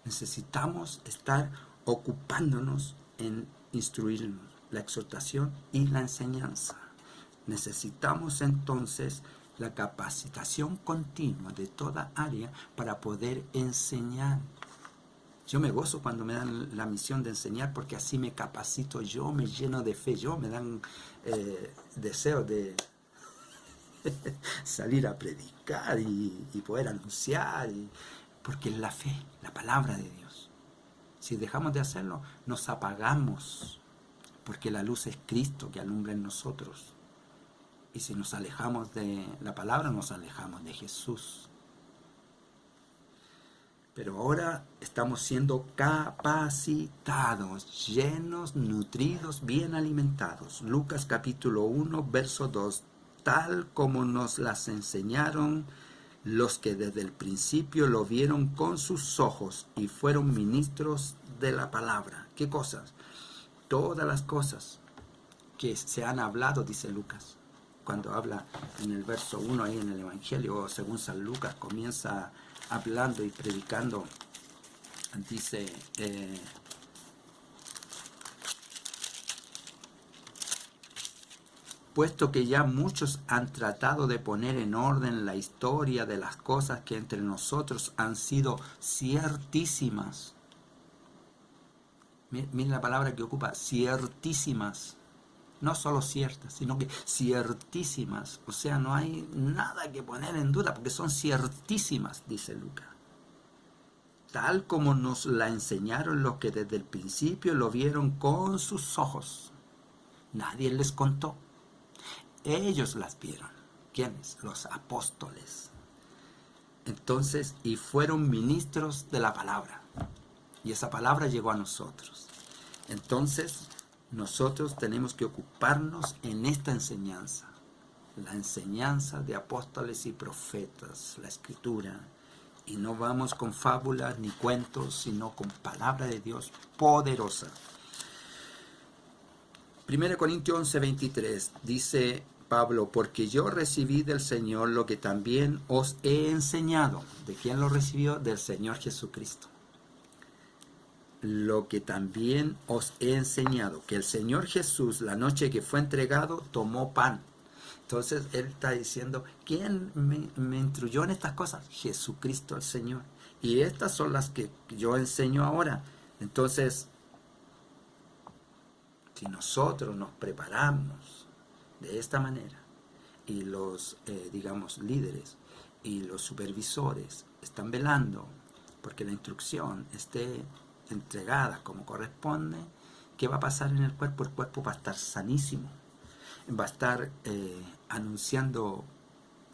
Necesitamos estar ocupándonos en instruirnos, la exhortación y la enseñanza. Necesitamos entonces la capacitación continua de toda área para poder enseñar. Yo me gozo cuando me dan la misión de enseñar, porque así me capacito yo, me lleno de fe yo, me dan deseo de salir a predicar y poder anunciar, porque es la fe, la palabra de Dios. Si dejamos de hacerlo, nos apagamos, porque la luz es Cristo que alumbra en nosotros. Y si nos alejamos de la palabra, nos alejamos de Jesús. Pero ahora estamos siendo capacitados, llenos, nutridos, bien alimentados. Lucas capítulo 1, verso 2. Tal como nos las enseñaron los que desde el principio lo vieron con sus ojos y fueron ministros de la palabra. ¿Qué cosas? Todas las cosas que se han hablado, dice Lucas. Cuando habla en el verso 1 ahí en el Evangelio, según San Lucas, comienza hablando y predicando, dice, puesto que ya muchos han tratado de poner en orden la historia de las cosas que entre nosotros han sido ciertísimas. Miren la palabra que ocupa, ciertísimas. No solo ciertas, sino que ciertísimas. O sea, no hay nada que poner en duda, porque son ciertísimas, dice Lucas. Tal como nos la enseñaron los que desde el principio lo vieron con sus ojos. Nadie les contó. Ellos las vieron. ¿Quiénes? Los apóstoles. Entonces, y fueron ministros de la palabra. Y esa palabra llegó a nosotros. Entonces, nosotros tenemos que ocuparnos en esta enseñanza. La enseñanza de apóstoles y profetas, la escritura. Y no vamos con fábulas ni cuentos, sino con palabra de Dios poderosa. 1 Corintios 11, 23 dice Pablo, porque yo recibí del Señor lo que también os he enseñado. ¿De quién lo recibió? Del Señor Jesucristo. Lo que también os he enseñado, que el Señor Jesús, la noche que fue entregado, tomó pan. Entonces él está diciendo, ¿quién me instruyó en estas cosas? Jesucristo el Señor. Y estas son las que yo enseño ahora. Entonces, si nosotros nos preparamos de esta manera, y los, digamos, líderes y los supervisores están velando porque la instrucción esté entregada como corresponde, ¿qué va a pasar en el cuerpo? El cuerpo va a estar sanísimo, va a estar anunciando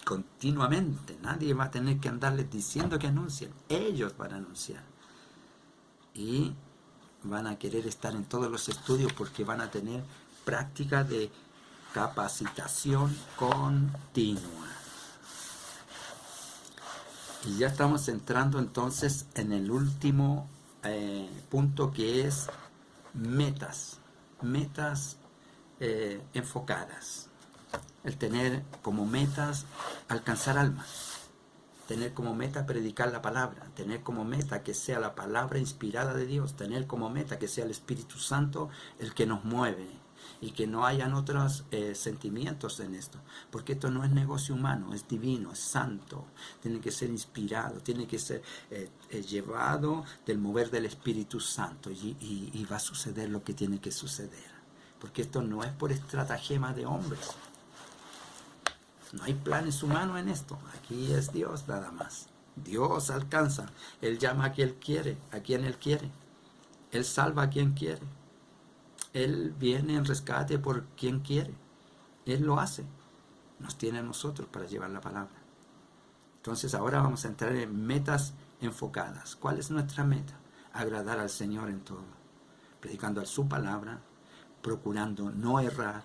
continuamente. Nadie va a tener que andarles diciendo que anuncien, ellos van a anunciar y van a querer estar en todos los estudios porque van a tener práctica de capacitación continua. Y ya estamos entrando entonces en el último punto, que es metas enfocadas. El tener como metas alcanzar almas, tener como meta predicar la palabra, tener como meta que sea la palabra inspirada de Dios, tener como meta que sea el Espíritu Santo el que nos mueve y que no hayan otros sentimientos en esto, porque esto no es negocio humano, es divino, es santo, tiene que ser inspirado, tiene que ser llevado del mover del Espíritu Santo y va a suceder lo que tiene que suceder, porque esto no es por estratagema de hombres. No hay planes humanos en esto. Aquí es Dios nada más. Dios alcanza. Él llama a quien quiere, a quien Él quiere. Él salva a quien quiere. Él viene en rescate por quien quiere. Él lo hace. Nos tiene a nosotros para llevar la palabra. Entonces ahora vamos a entrar en metas enfocadas. ¿Cuál es nuestra meta? Agradar al Señor en todo. Predicando a su palabra, procurando no errar,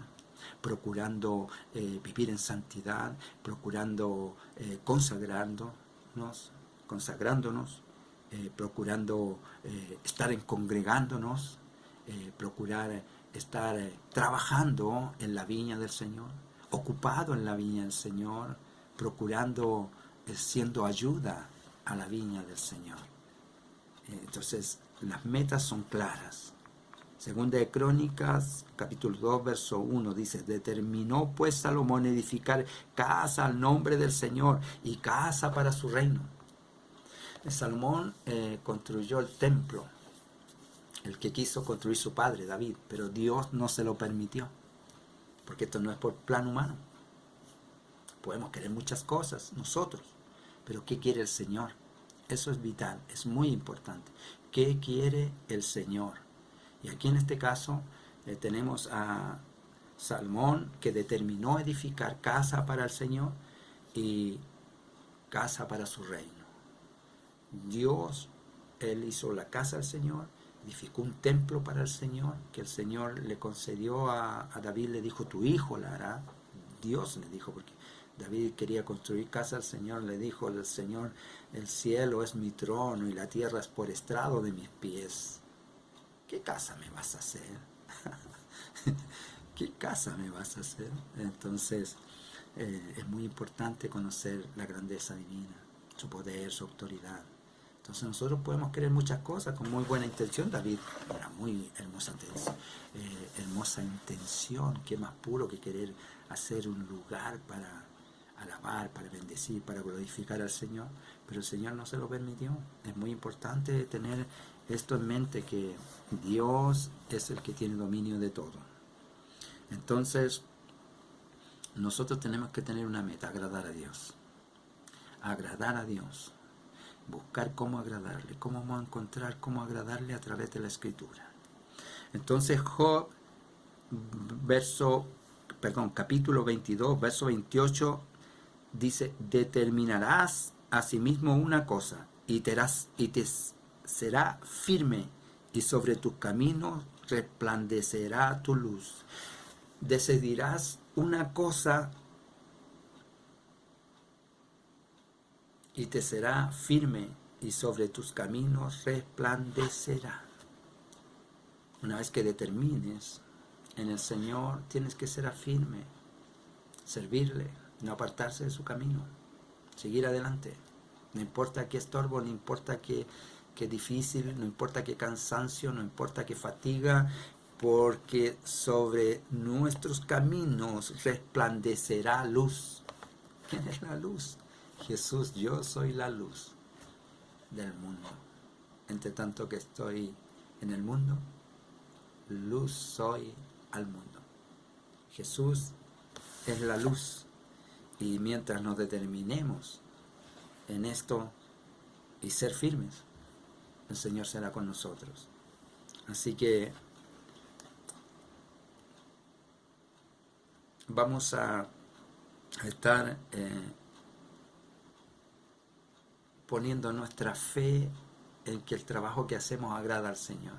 procurando vivir en santidad, procurando consagrándonos, procurando estar congregándonos, procurar estar trabajando en la viña del Señor, ocupado en la viña del Señor, procurando, siendo ayuda a la viña del Señor. Entonces, las metas son claras. Segunda de Crónicas, capítulo 2, verso 1, dice: determinó pues Salomón edificar casa al nombre del Señor y casa para su reino. Salomón construyó el templo, el que quiso construir su padre, David, pero Dios no se lo permitió, porque esto no es por plan humano. Podemos querer muchas cosas nosotros, pero ¿qué quiere el Señor? Eso es vital, es muy importante. ¿Qué quiere el Señor? Y aquí en este caso tenemos a Salomón, que determinó edificar casa para el Señor y casa para su reino. Dios, él hizo la casa del Señor, edificó un templo para el Señor, que el Señor le concedió a David, le dijo: tu hijo la hará. Dios le dijo, porque David quería construir casa al Señor, le dijo el Señor: el cielo es mi trono y la tierra es por estrado de mis pies. ¿Qué casa me vas a hacer? ¿Qué casa me vas a hacer? Entonces, es muy importante conocer la grandeza divina, su poder, su autoridad. Entonces nosotros podemos querer muchas cosas con muy buena intención. David era muy hermosa intención. Qué más puro que querer hacer un lugar para alabar, para bendecir, para glorificar al Señor. Pero el Señor no se lo permitió. Es muy importante tener esto en mente, que Dios es el que tiene dominio de todo. Entonces, nosotros tenemos que tener una meta: agradar a Dios. Agradar a Dios. Buscar cómo agradarle, cómo vamos a encontrar cómo agradarle a través de la Escritura. Entonces Job, capítulo 22, verso 28, dice: determinarás asimismo una cosa, y te será firme, y sobre tus caminos resplandecerá tu luz. Decidirás una cosa y te será firme, y sobre tus caminos resplandecerá. Una vez que determines en el Señor, tienes que ser firme, servirle, no apartarse de su camino, seguir adelante. No importa qué estorbo, no importa qué difícil, no importa qué cansancio, no importa qué fatiga, porque sobre nuestros caminos resplandecerá luz. ¿Quién es la luz? Jesús: yo soy la luz del mundo. Entre tanto que estoy en el mundo, luz soy al mundo. Jesús es la luz. Y mientras nos determinemos en esto y ser firmes, el Señor será con nosotros. Así que vamos a estar poniendo nuestra fe en que el trabajo que hacemos agrada al Señor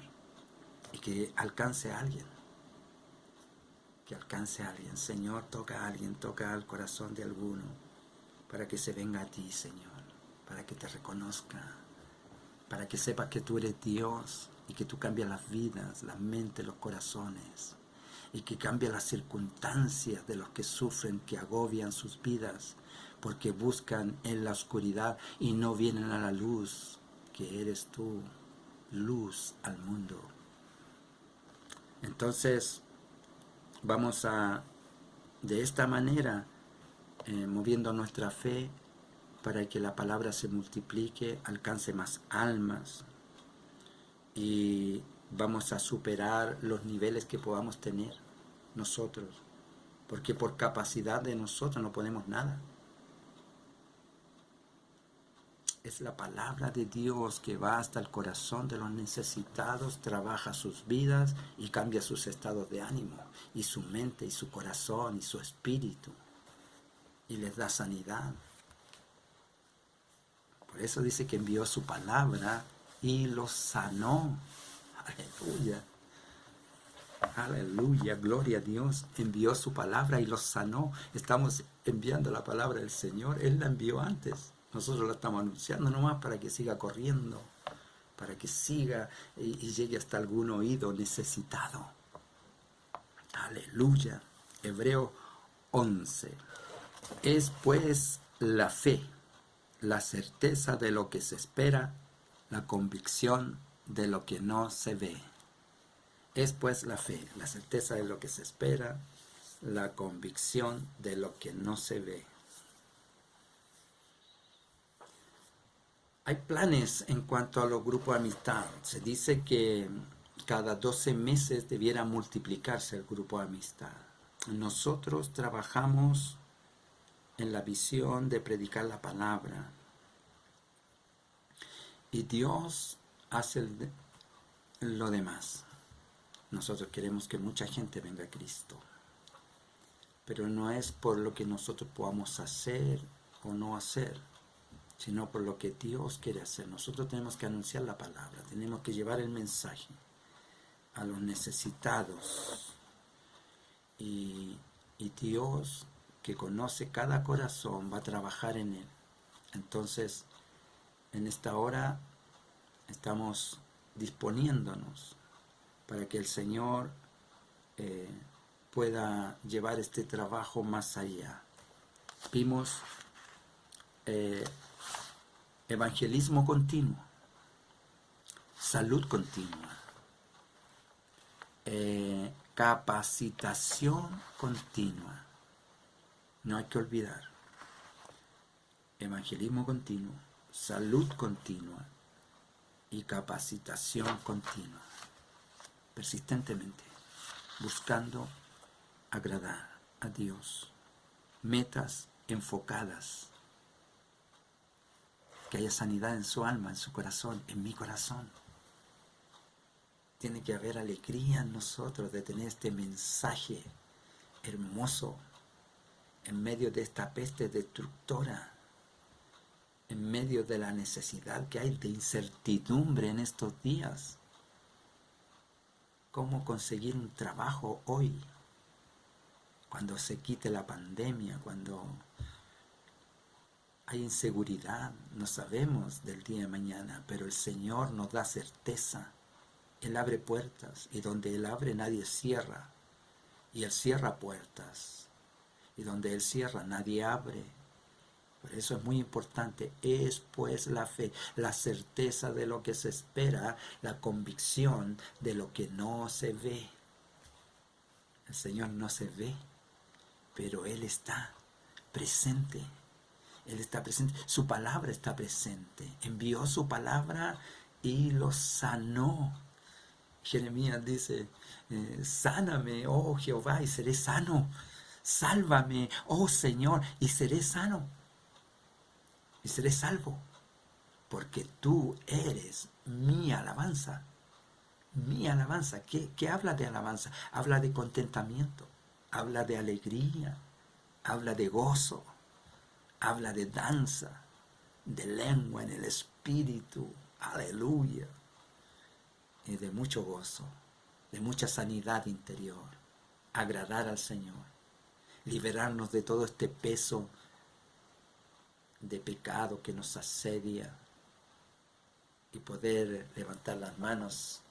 y que alcance a alguien. Que alcance a alguien. Señor, toca a alguien, toca al corazón de alguno, para que se venga a ti, Señor, para que te reconozca, para que sepas que tú eres Dios y que tú cambias las vidas, las mentes, los corazones, y que cambias las circunstancias de los que sufren, que agobian sus vidas, porque buscan en la oscuridad y no vienen a la luz, que eres tú, luz al mundo. Entonces, vamos a, de esta manera, moviendo nuestra fe para que la palabra se multiplique, alcance más almas, y vamos a superar los niveles que podamos tener nosotros, porque por capacidad de nosotros no podemos nada. Es la palabra de Dios que va hasta el corazón de los necesitados, trabaja sus vidas y cambia sus estados de ánimo, y su mente, y su corazón, y su espíritu, y les da sanidad. Por eso dice que envió su palabra y los sanó. Aleluya. Aleluya, gloria a Dios. Envió su palabra y los sanó. Estamos enviando la palabra del Señor. Él la envió antes. Nosotros la estamos anunciando nomás para que siga corriendo, para que siga y llegue hasta algún oído necesitado. Aleluya. Hebreo 11. Es pues la fe, la certeza de lo que se espera, la convicción de lo que no se ve. Es pues la fe, la certeza de lo que se espera, la convicción de lo que no se ve. Hay planes en cuanto a los grupos de amistad. Se dice que cada 12 meses debiera multiplicarse el grupo de amistad. Nosotros trabajamos en la visión de predicar la palabra. Y Dios hace lo demás. Nosotros queremos que mucha gente venga a Cristo. Pero no es por lo que nosotros podamos hacer o no hacer, sino por lo que Dios quiere hacer. Nosotros tenemos que anunciar la palabra, tenemos que llevar el mensaje a los necesitados. Y Dios, que conoce cada corazón, va a trabajar en él. Entonces, en esta hora estamos disponiéndonos para que el Señor pueda llevar este trabajo más allá. Vimos evangelismo continuo, salud continua, capacitación continua. No hay que olvidar. Evangelismo continuo, salud continua y capacitación continua. Persistentemente, buscando agradar a Dios. Metas enfocadas. Que haya sanidad en su alma, en su corazón, en mi corazón. Tiene que haber alegría en nosotros de tener este mensaje hermoso en medio de esta peste destructora, en medio de la necesidad que hay de incertidumbre en estos días. ¿Cómo conseguir un trabajo hoy? Cuando se quite la pandemia, cuando hay inseguridad, no sabemos del día de mañana, pero el Señor nos da certeza. Él abre puertas, y donde Él abre nadie cierra, y Él cierra puertas, y donde Él cierra nadie abre. Por eso es muy importante, es pues la fe, la certeza de lo que se espera, la convicción de lo que no se ve. El Señor no se ve, pero Él está presente. Él está presente, su palabra está presente. Envió su palabra y los sanó. Jeremías dice, sáname, oh Jehová, y seré sano. Sálvame, oh Señor, y seré sano. Y seré salvo. Porque tú eres mi alabanza. Mi alabanza. ¿Qué habla de alabanza? Habla de contentamiento. Habla de alegría. Habla de gozo. Habla de danza, de lengua en el espíritu, aleluya, y de mucho gozo, de mucha sanidad interior, agradar al Señor, liberarnos de todo este peso de pecado que nos asedia y poder levantar las manos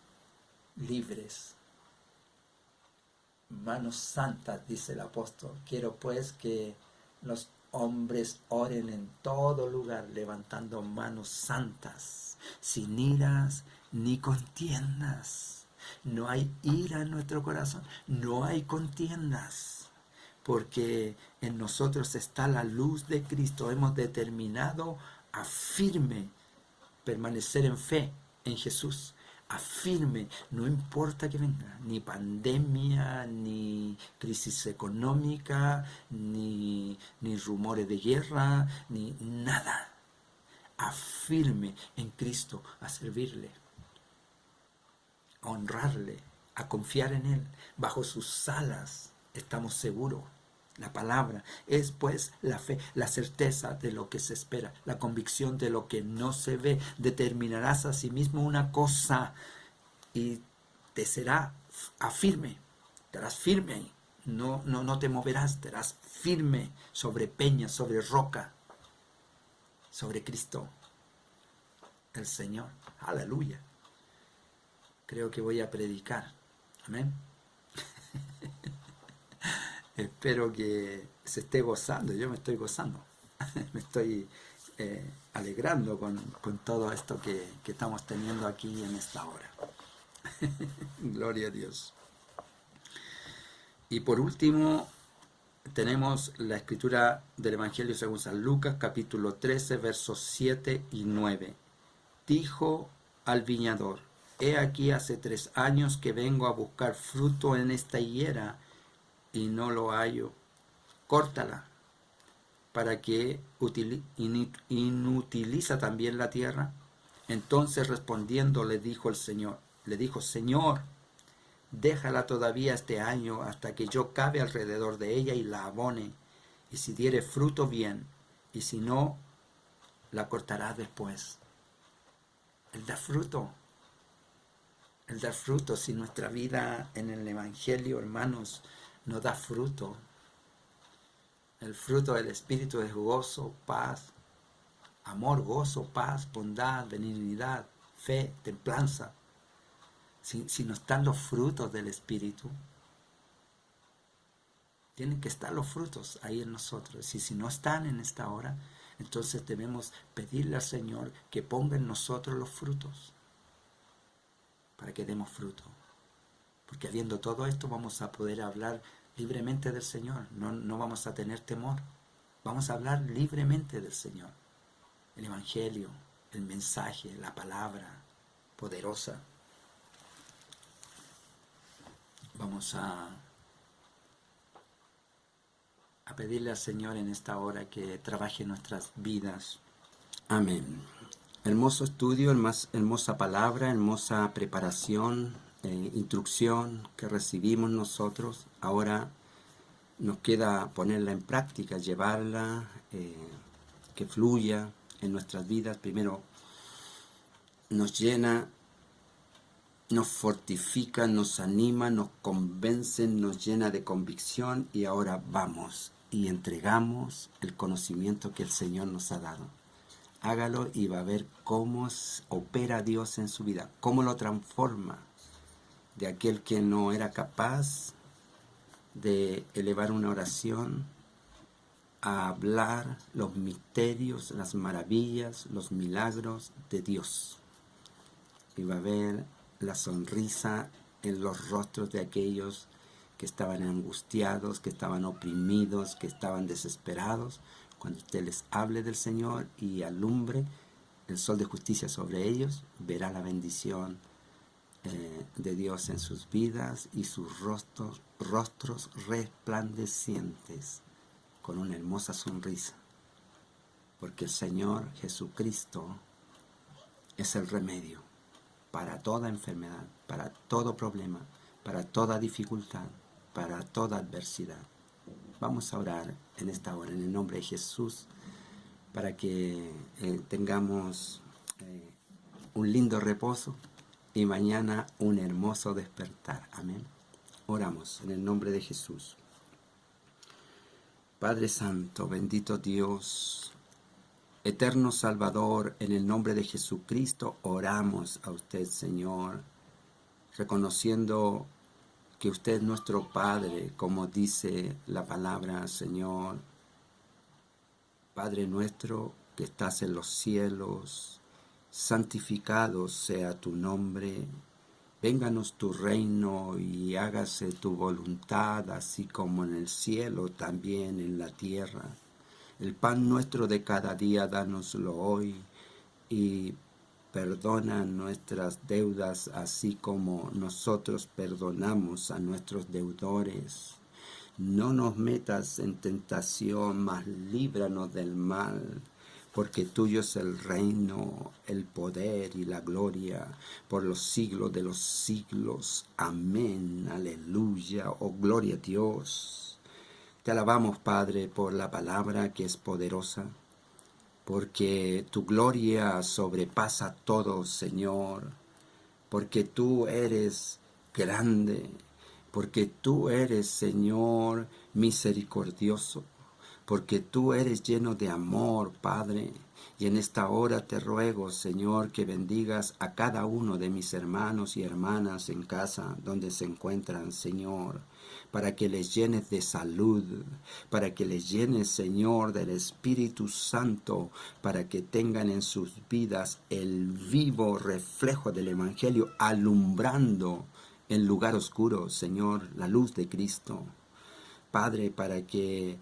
libres, manos santas, dice el apóstol. Quiero pues que los hombres oren en todo lugar, levantando manos santas, sin iras ni contiendas. No hay ira en nuestro corazón, no hay contiendas, porque en nosotros está la luz de Cristo. Hemos determinado a firme permanecer en fe en Jesús. Afirme, no importa que venga, ni pandemia, ni crisis económica, ni rumores de guerra, ni nada. Afirme en Cristo, a servirle, a honrarle, a confiar en Él. Bajo sus alas estamos seguros. La palabra es pues la fe, la certeza de lo que se espera, la convicción de lo que no se ve. Determinarás a sí mismo una cosa y te será firme, estarás firme ahí. No te moverás, estarás firme sobre peña, sobre roca, sobre Cristo, el Señor. Aleluya. Creo que voy a predicar. Amén. Espero que se esté gozando. Yo me estoy gozando. Me estoy alegrando con todo esto que estamos teniendo aquí en esta hora. Gloria a Dios. Y por último, tenemos la escritura del Evangelio según San Lucas, capítulo 13, versos 7 y 9. Dijo al viñador: He aquí hace 3 años que vengo a buscar fruto en esta higuera y no lo hallo. Córtala, para que inutiliza también la tierra. Entonces respondiendo le dijo Señor, déjala todavía este año hasta que yo cabe alrededor de ella y la abone, y si diere fruto bien, y si no, la cortará después. El dar fruto, si nuestra vida en el Evangelio, hermanos, no da fruto. El fruto del Espíritu es gozo, paz, amor, gozo, paz, bondad, benignidad, fe, templanza. Si no están los frutos del Espíritu, tienen que estar los frutos ahí en nosotros. Y si no están en esta hora, entonces debemos pedirle al Señor que ponga en nosotros los frutos para que demos fruto. Porque habiendo todo esto vamos a poder hablar libremente del Señor. No vamos a tener temor. Vamos a hablar libremente del Señor. El Evangelio, el mensaje, la palabra poderosa. Vamos a pedirle al Señor en esta hora que trabaje en nuestras vidas. Amén. Hermoso estudio, hermosa palabra, hermosa preparación, instrucción que recibimos nosotros. Ahora nos queda ponerla en práctica, llevarla, que fluya en nuestras vidas. Primero nos llena, nos fortifica, nos anima, nos convence, nos llena de convicción, y ahora vamos y entregamos el conocimiento que el Señor nos ha dado. Hágalo y va a ver cómo opera Dios en su vida, cómo lo transforma de aquel que no era capaz de elevar una oración a hablar los misterios, las maravillas, los milagros de Dios. Y va a ver la sonrisa en los rostros de aquellos que estaban angustiados, que estaban oprimidos, que estaban desesperados. Cuando usted les hable del Señor y alumbre el sol de justicia sobre ellos, verá la bendición de Dios en sus vidas y sus rostros resplandecientes con una hermosa sonrisa. Porque el Señor Jesucristo es el remedio para toda enfermedad, para todo problema, para toda dificultad, para toda adversidad. Vamos a orar en esta hora en el nombre de Jesús para que tengamos un lindo reposo y mañana un hermoso despertar. Amén. Oramos en el nombre de Jesús. Padre Santo, bendito Dios, eterno Salvador, en el nombre de Jesucristo oramos a usted, Señor, reconociendo que usted es nuestro Padre, como dice la palabra, Señor. Padre nuestro que estás en los cielos, santificado sea tu nombre. Vénganos tu reino y hágase tu voluntad, así como en el cielo, también en la tierra. El pan nuestro de cada día, dánoslo hoy, y perdona nuestras deudas, así como nosotros perdonamos a nuestros deudores. No nos metas en tentación, mas líbranos del mal, porque tuyo es el reino, el poder y la gloria por los siglos de los siglos. Amén, aleluya, oh gloria a Dios. Te alabamos, Padre, por la palabra que es poderosa, porque tu gloria sobrepasa todo, Señor, porque tú eres grande, porque tú eres, Señor, misericordioso, porque tú eres lleno de amor, Padre. Y en esta hora te ruego, Señor, que bendigas a cada uno de mis hermanos y hermanas en casa donde se encuentran, Señor, para que les llenes de salud, para que les llenes, Señor, del Espíritu Santo, para que tengan en sus vidas el vivo reflejo del Evangelio, alumbrando en lugar oscuro, Señor, la luz de Cristo. Padre, para que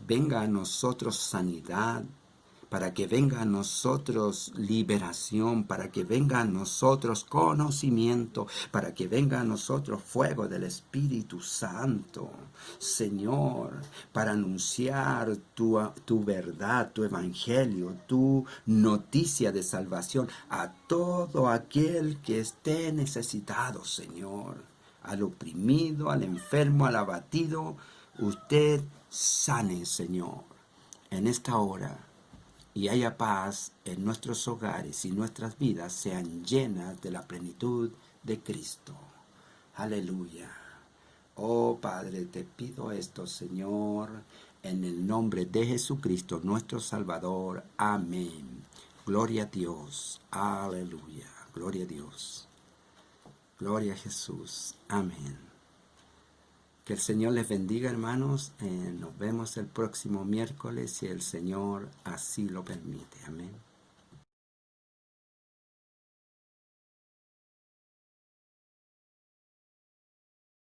venga a nosotros sanidad, para que venga a nosotros liberación, para que venga a nosotros conocimiento, para que venga a nosotros fuego del Espíritu Santo, Señor, para anunciar tu verdad, tu evangelio, tu noticia de salvación a todo aquel que esté necesitado, Señor, al oprimido, al enfermo, al abatido. Usted sane, Señor, en esta hora, y haya paz en nuestros hogares y nuestras vidas sean llenas de la plenitud de Cristo. Aleluya. Oh Padre, te pido esto, Señor, en el nombre de Jesucristo, nuestro Salvador. Amén. Gloria a Dios. Aleluya. Gloria a Dios. Gloria a Jesús. Amén. Que el Señor les bendiga, hermanos. Nos vemos el próximo miércoles si el Señor así lo permite. Amén.